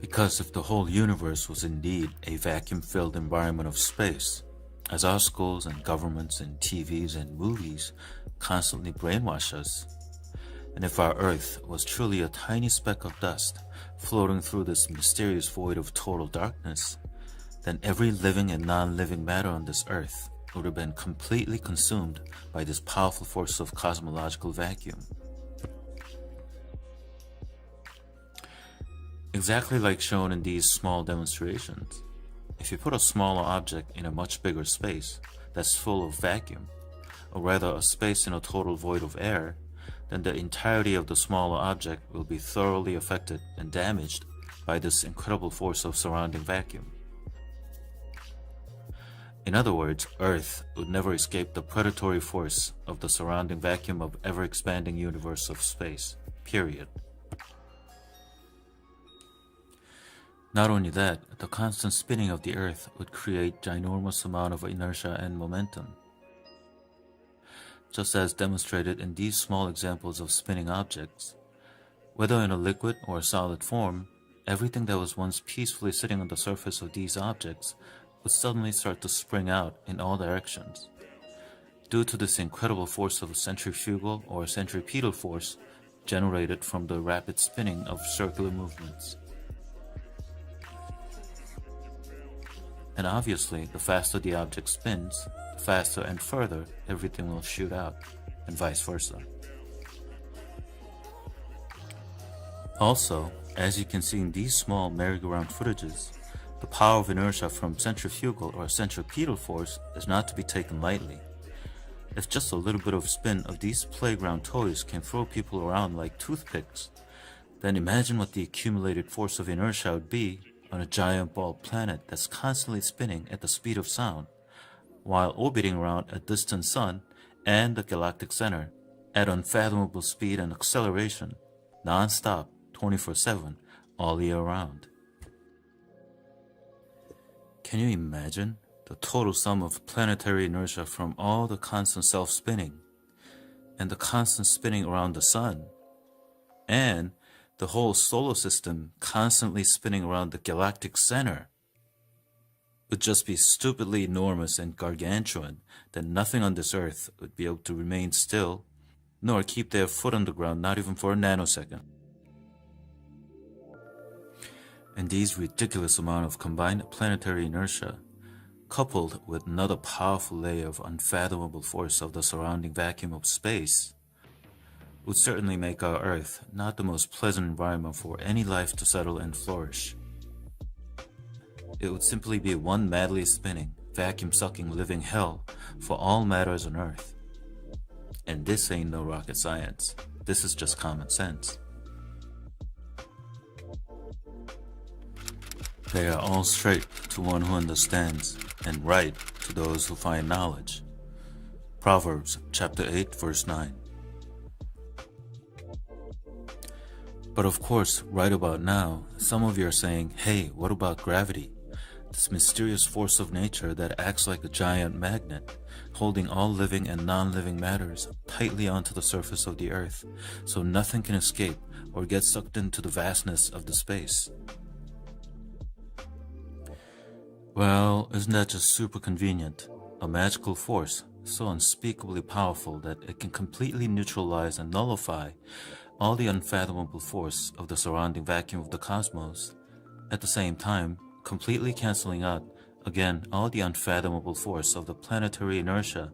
Because if the whole universe was indeed a vacuum-filled environment of space, as our schools and governments and TVs and movies constantly brainwash us, and if our Earth was truly a tiny speck of dust floating through this mysterious void of total darkness, then every living and non-living matter on this Earth would have been completely consumed by this powerful force of cosmological vacuum. Exactly like shown in these small demonstrations. If you put a smaller object in a much bigger space that's full of vacuum, or rather a space in a total void of air, then the entirety of the smaller object will be thoroughly affected and damaged by this incredible force of surrounding vacuum. In other words, Earth would never escape the predatory force of the surrounding vacuum of ever-expanding universe of space, period. Not only that, the constant spinning of the Earth would create ginormous amount of inertia and momentum. Just as demonstrated in these small examples of spinning objects, whether in a liquid or a solid form, everything that was once peacefully sitting on the surface of these objects would suddenly start to spring out in all directions, due to this incredible force of centrifugal or centripetal force generated from the rapid spinning of circular movements. And obviously, the faster the object spins, the faster and further everything will shoot out, and vice versa. Also, as you can see in these small merry-go-round footages, the power of inertia from centrifugal or centripetal force is not to be taken lightly. If just a little bit of spin of these playground toys can throw people around like toothpicks, then imagine what the accumulated force of inertia would be on a giant bald planet that's constantly spinning at the speed of sound, while orbiting around a distant sun and the galactic center at unfathomable speed and acceleration, non-stop, 24/7, all year round. Can you imagine the total sum of planetary inertia from all the constant self-spinning, and the constant spinning around the sun, and the whole solar system constantly spinning around the galactic center? Would just be stupidly enormous and gargantuan that nothing on this Earth would be able to remain still, nor keep their foot on the ground, not even for a nanosecond. And these ridiculous amount of combined planetary inertia, coupled with another powerful layer of unfathomable force of the surrounding vacuum of space, would certainly make our Earth not the most pleasant environment for any life to settle and flourish. It would simply be one madly spinning, vacuum-sucking living hell for all matters on Earth. And this ain't no rocket science. This is just common sense. They are all straight to one who understands, and right to those who find knowledge. Proverbs chapter 8 verse 9. But of course, right about now, some of you are saying, hey, what about gravity? This mysterious force of nature that acts like a giant magnet, holding all living and non-living matters tightly onto the surface of the Earth, so nothing can escape or get sucked into the vastness of the space. Well, isn't that just super convenient? A magical force so unspeakably powerful that it can completely neutralize and nullify all the unfathomable force of the surrounding vacuum of the cosmos, at the same time completely canceling out, again, all the unfathomable force of the planetary inertia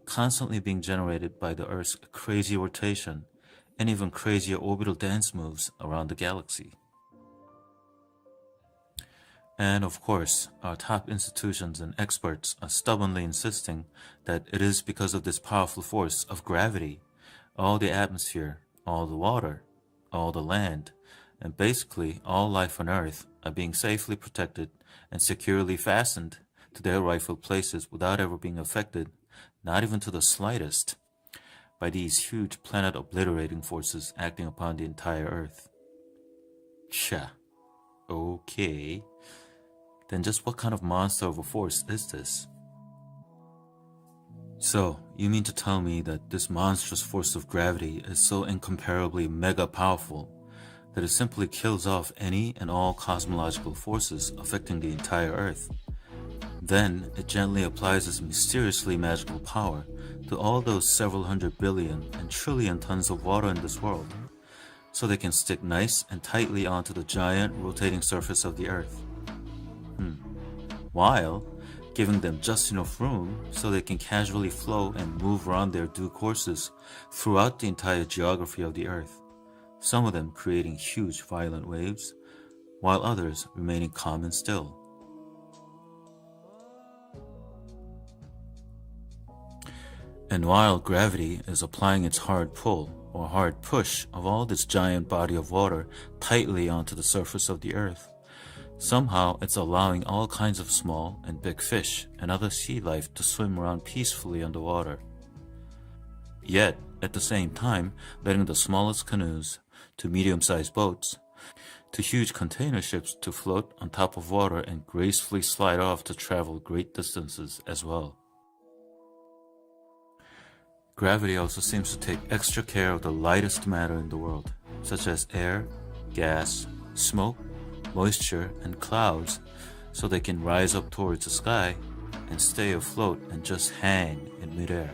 constantly being generated by the Earth's crazy rotation and even crazier orbital dance moves around the galaxy. And of course, our top institutions and experts are stubbornly insisting that it is because of this powerful force of gravity, all the atmosphere, all the water, all the land, and basically all life on Earth are being safely protected and securely fastened to their rightful places without ever being affected, not even to the slightest, by these huge planet-obliterating forces acting upon the entire Earth. Tja, okay. Then just what kind of monster of a force is this? So, you mean to tell me that this monstrous force of gravity is so incomparably mega powerful that it simply kills off any and all cosmological forces affecting the entire Earth. Then it gently applies its mysteriously magical power to all those several hundred billion and trillion tons of water in this world, so they can stick nice and tightly onto the giant rotating surface of the Earth. While giving them just enough room so they can casually flow and move around their due courses throughout the entire geography of the Earth, some of them creating huge violent waves, while others remaining calm and still. And while gravity is applying its hard pull or hard push of all this giant body of water tightly onto the surface of the Earth, somehow it's allowing all kinds of small and big fish and other sea life to swim around peacefully underwater. Yet, at the same time, letting the smallest canoes to medium-sized boats to huge container ships to float on top of water and gracefully slide off to travel great distances as well. Gravity also seems to take extra care of the lightest matter in the world, such as air, gas, smoke, moisture, and clouds, so they can rise up towards the sky and stay afloat and just hang in midair.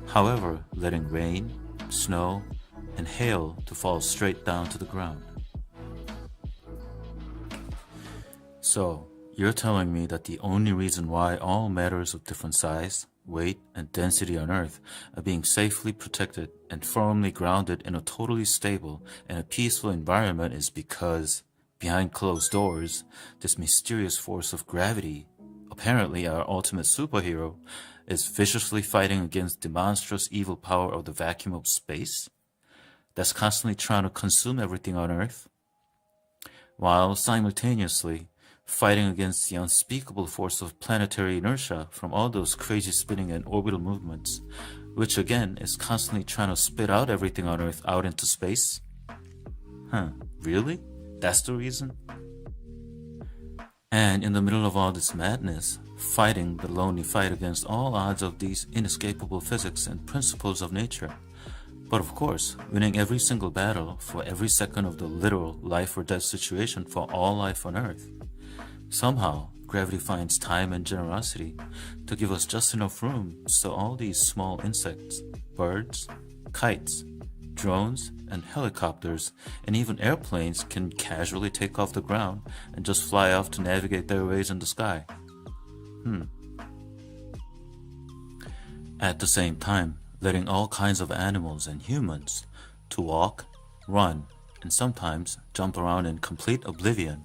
However, letting rain, snow, and hail to fall straight down to the ground. So, you're telling me that the only reason why all matters of different size, weight, and density on Earth are being safely protected and firmly grounded in a totally stable and a peaceful environment is because, behind closed doors, this mysterious force of gravity, apparently our ultimate superhero, is viciously fighting against the monstrous evil power of the vacuum of space that's constantly trying to consume everything on Earth, while simultaneously fighting against the unspeakable force of planetary inertia from all those crazy spinning and orbital movements, which again is constantly trying to spit out everything on Earth out into space? Really? That's the reason? And in the middle of all this madness, fighting the lonely fight against all odds of these inescapable physics and principles of nature, but of course, winning every single battle for every second of the literal life or death situation for all life on Earth. Somehow, gravity finds time and generosity to give us just enough room so all these small insects, birds, kites, drones, and helicopters, and even airplanes can casually take off the ground and just fly off to navigate their ways in the sky. At the same time, letting all kinds of animals and humans to walk, run, and sometimes jump around in complete oblivion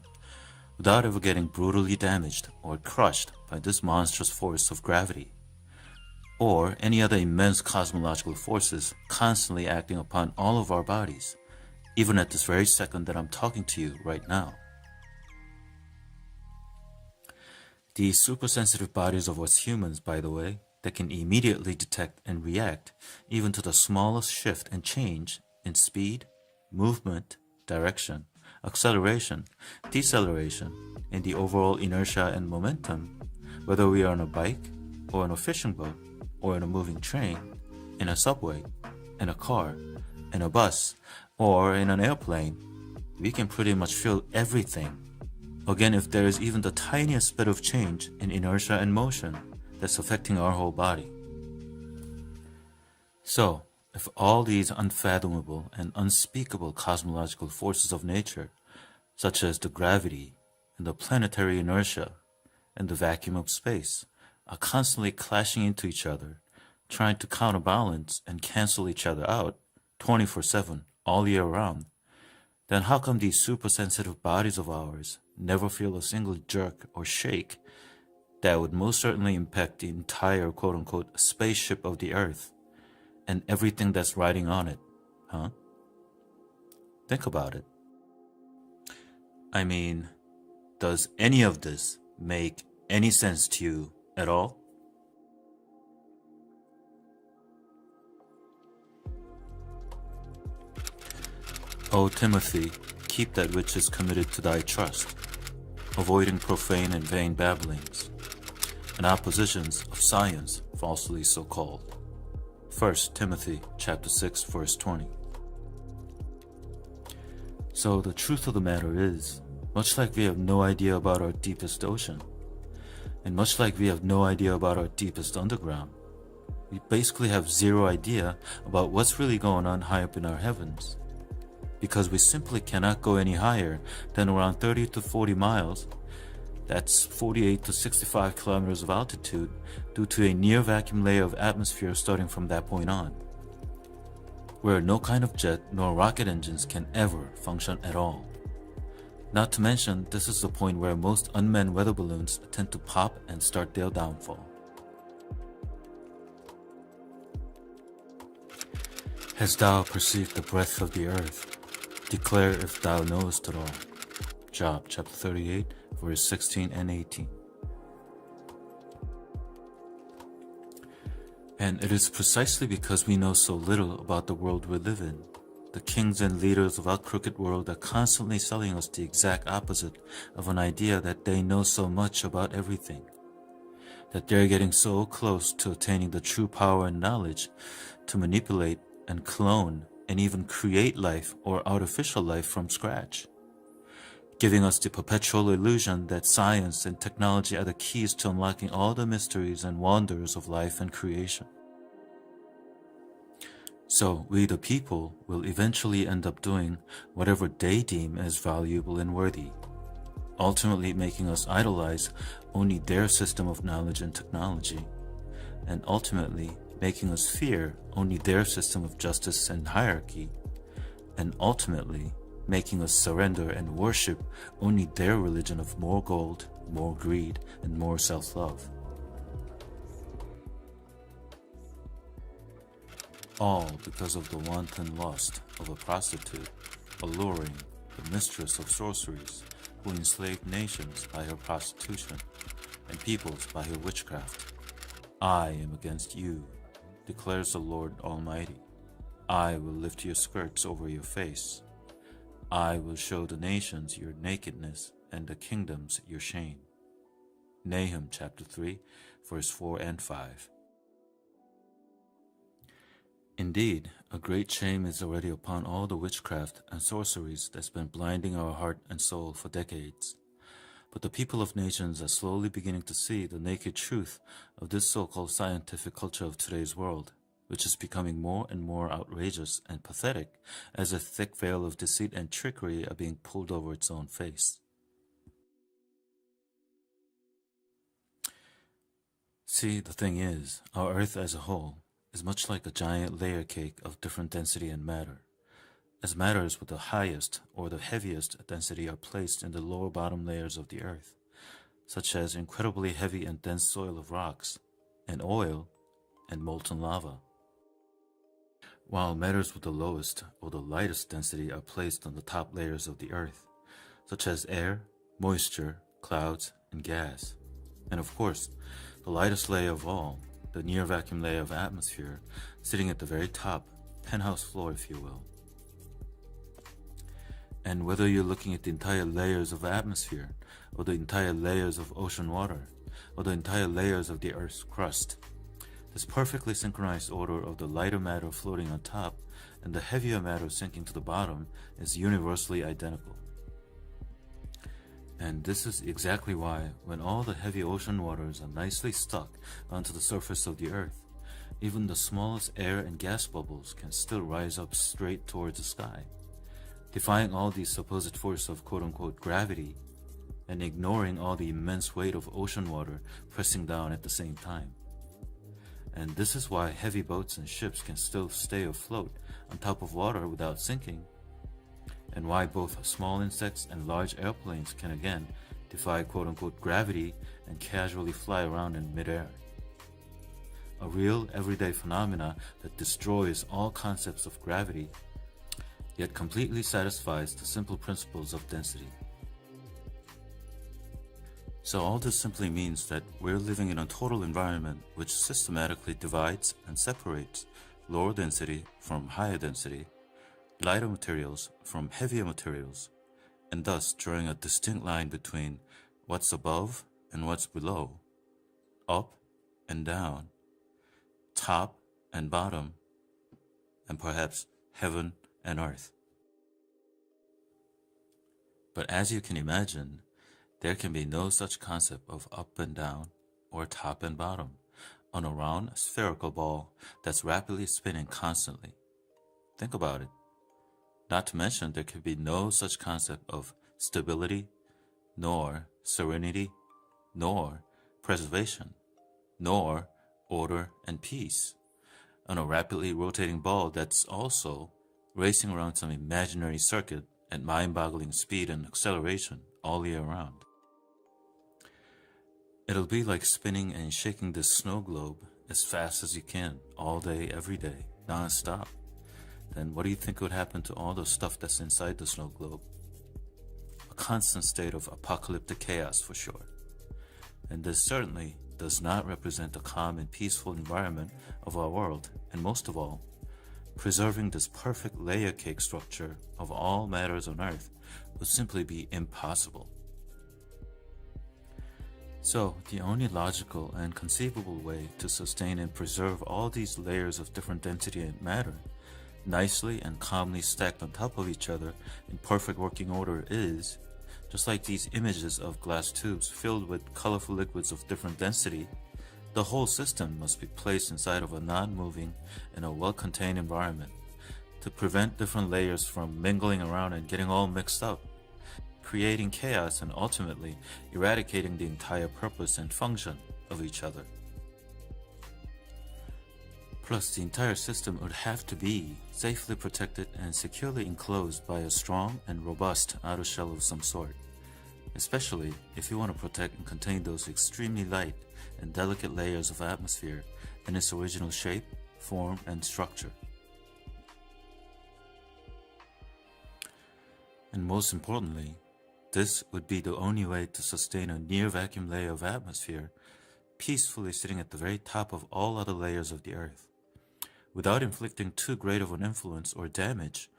without ever getting brutally damaged or crushed by this monstrous force of gravity, or any other immense cosmological forces constantly acting upon all of our bodies, even at this very second that I'm talking to you right now. These supersensitive bodies of us humans, by the way, that can immediately detect and react even to the smallest shift and change in speed, movement, direction, acceleration, deceleration, and the overall inertia and momentum, whether we are on a bike, or on a fishing boat, or in a moving train, in a subway, in a car, in a bus, or in an airplane, we can pretty much feel everything. Again, if there is even the tiniest bit of change in inertia and motion that's affecting our whole body. So, if all these unfathomable and unspeakable cosmological forces of nature, such as the gravity and the planetary inertia and the vacuum of space, are constantly clashing into each other, trying to counterbalance and cancel each other out 24/7 all year round, then how come these supersensitive bodies of ours never feel a single jerk or shake that would most certainly impact the entire quote-unquote spaceship of the Earth and everything that's riding on it, huh? Think about it. I mean, does any of this make any sense to you at all? O Timothy, keep that which is committed to thy trust, avoiding profane and vain babblings, and oppositions of science falsely so called. 1 Timothy chapter 6, verse 20. So the truth of the matter is, much like we have no idea about our deepest ocean, and much like we have no idea about our deepest underground, we basically have zero idea about what's really going on high up in our heavens. Because we simply cannot go any higher than around 30 to 40 miles, that's 48 to 65 kilometers of altitude, due to a near vacuum layer of atmosphere starting from that point on, where no kind of jet nor rocket engines can ever function at all. Not to mention, this is the point where most unmanned weather balloons tend to pop and start their downfall. Hast thou perceived the breadth of the earth? Declare if thou knowest it all. Job chapter 38, verse 16 and 18. And it is precisely because we know so little about the world we live in. The kings and leaders of our crooked world are constantly selling us the exact opposite of an idea that they know so much about everything, that they're getting so close to attaining the true power and knowledge to manipulate and clone and even create life or artificial life from scratch, giving us the perpetual illusion that science and technology are the keys to unlocking all the mysteries and wonders of life and creation. So we the people will eventually end up doing whatever they deem as valuable and worthy, ultimately making us idolize only their system of knowledge and technology, and ultimately making us fear only their system of justice and hierarchy, and ultimately making us surrender and worship only their religion of more gold, more greed, and more self-love. All because of the wanton lust of a prostitute, alluring the mistress of sorceries, who enslaved nations by her prostitution, and peoples by her witchcraft. I am against you, declares the Lord Almighty. I will lift your skirts over your face. I will show the nations your nakedness and the kingdoms your shame. Nahum chapter 3, verse 4 and 5. Indeed, a great shame is already upon all the witchcraft and sorceries that's been blinding our heart and soul for decades. But the people of nations are slowly beginning to see the naked truth of this so-called scientific culture of today's world, which is becoming more and more outrageous and pathetic as a thick veil of deceit and trickery are being pulled over its own face. See, the thing is, our Earth as a whole is much like a giant layer cake of different density and matter, as matters with the highest or the heaviest density are placed in the lower bottom layers of the Earth, such as incredibly heavy and dense soil of rocks, and oil, and molten lava, while matters with the lowest or the lightest density are placed on the top layers of the Earth, such as air, moisture, clouds, and gas, and of course, the lightest layer of all, the near vacuum layer of atmosphere, sitting at the very top, penthouse floor if you will. And whether you're looking at the entire layers of atmosphere, or the entire layers of ocean water, or the entire layers of the Earth's crust, this perfectly synchronized order of the lighter matter floating on top and the heavier matter sinking to the bottom is universally identical. And this is exactly why, when all the heavy ocean waters are nicely stuck onto the surface of the Earth, even the smallest air and gas bubbles can still rise up straight towards the sky, defying all the supposed force of quote-unquote gravity, and ignoring all the immense weight of ocean water pressing down at the same time. And this is why heavy boats and ships can still stay afloat on top of water without sinking, and why both small insects and large airplanes can again defy quote-unquote gravity and casually fly around in midair. A real everyday phenomena that destroys all concepts of gravity, yet completely satisfies the simple principles of density. So all this simply means that we're living in a total environment which systematically divides and separates lower density from higher density, lighter materials from heavier materials, and thus drawing a distinct line between what's above and what's below, up and down, top and bottom, and perhaps heaven and earth. But as you can imagine, there can be no such concept of up and down or top and bottom on a round spherical ball that's rapidly spinning constantly. Think about it. Not to mention, there can be no such concept of stability, nor serenity, nor preservation, nor order and peace on a rapidly rotating ball that's also racing around some imaginary circuit at mind-boggling speed and acceleration all year round. It'll be like spinning and shaking this snow globe as fast as you can, all day, every day, non-stop. Then what do you think would happen to all the stuff that's inside the snow globe? A constant state of apocalyptic chaos for sure. And this certainly does not represent the calm and peaceful environment of our world, and most of all, preserving this perfect layer cake structure of all matters on Earth would simply be impossible. So, the only logical and conceivable way to sustain and preserve all these layers of different density and matter, nicely and calmly stacked on top of each other in perfect working order is, just like these images of glass tubes filled with colorful liquids of different density, the whole system must be placed inside of a non-moving and a well-contained environment to prevent different layers from mingling around and getting all mixed up, creating chaos and ultimately eradicating the entire purpose and function of each other. Plus, the entire system would have to be safely protected and securely enclosed by a strong and robust outer shell of some sort, especially if you want to protect and contain those extremely light and delicate layers of atmosphere in its original shape, form, and structure. And most importantly, this would be the only way to sustain a near vacuum layer of atmosphere peacefully sitting at the very top of all other layers of the Earth, without inflicting too great of an influence or damage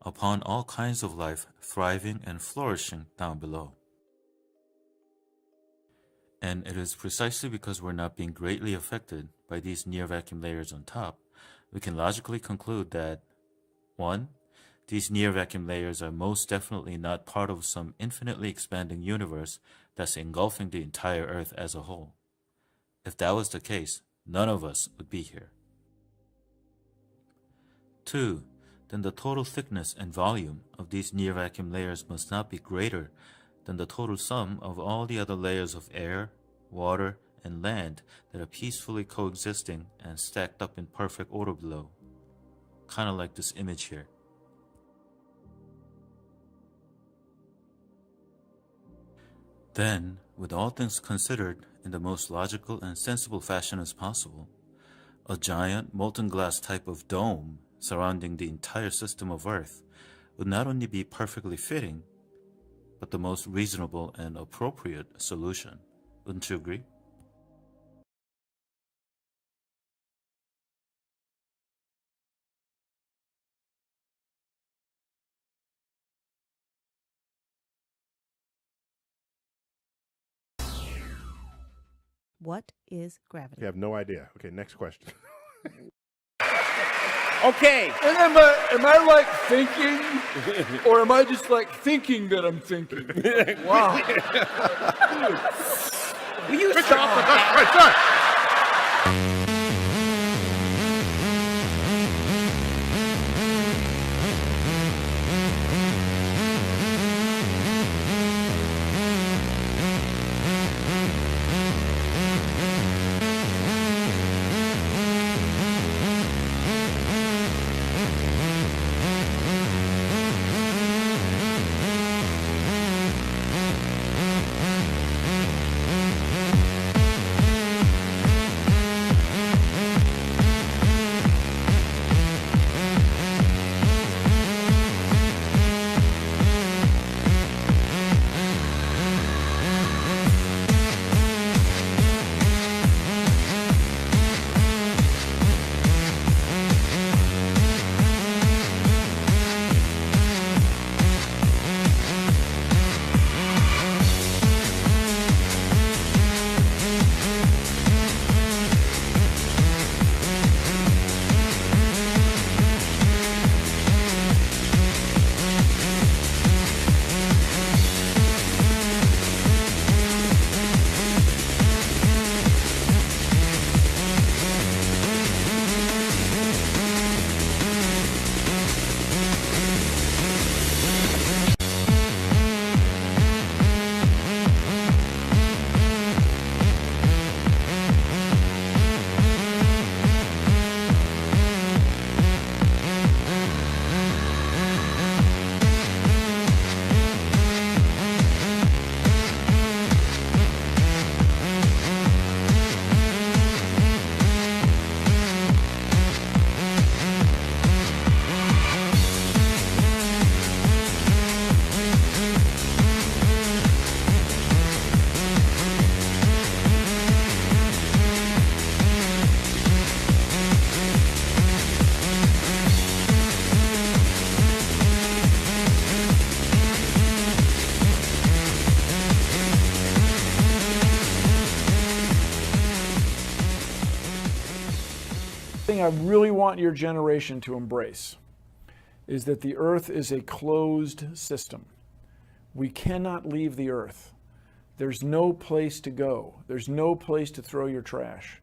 upon all kinds of life thriving and flourishing down below. And it is precisely because we're not being greatly affected by these near vacuum layers on top, we can logically conclude that 1. These near vacuum layers are most definitely not part of some infinitely expanding universe that's engulfing the entire Earth as a whole. If that was the case, none of us would be here. 2. Then the total thickness and volume of these near vacuum layers must not be greater than the total sum of all the other layers of air, water, and land that are peacefully coexisting and stacked up in perfect order below. Kind of like this image here. Then, with all things considered in the most logical and sensible fashion as possible, a giant molten glass type of dome surrounding the entire system of Earth would not only be perfectly fitting, but the most reasonable and appropriate solution. Wouldn't you agree? What is gravity? You have no idea. Okay, next question. Okay. And am I like thinking, or am I just like thinking that I'm thinking? Wow. Will you stop with that? thing I really want your generation to embrace is that the Earth is a closed system. We cannot leave the Earth. There's no place to go. There's no place to throw your trash.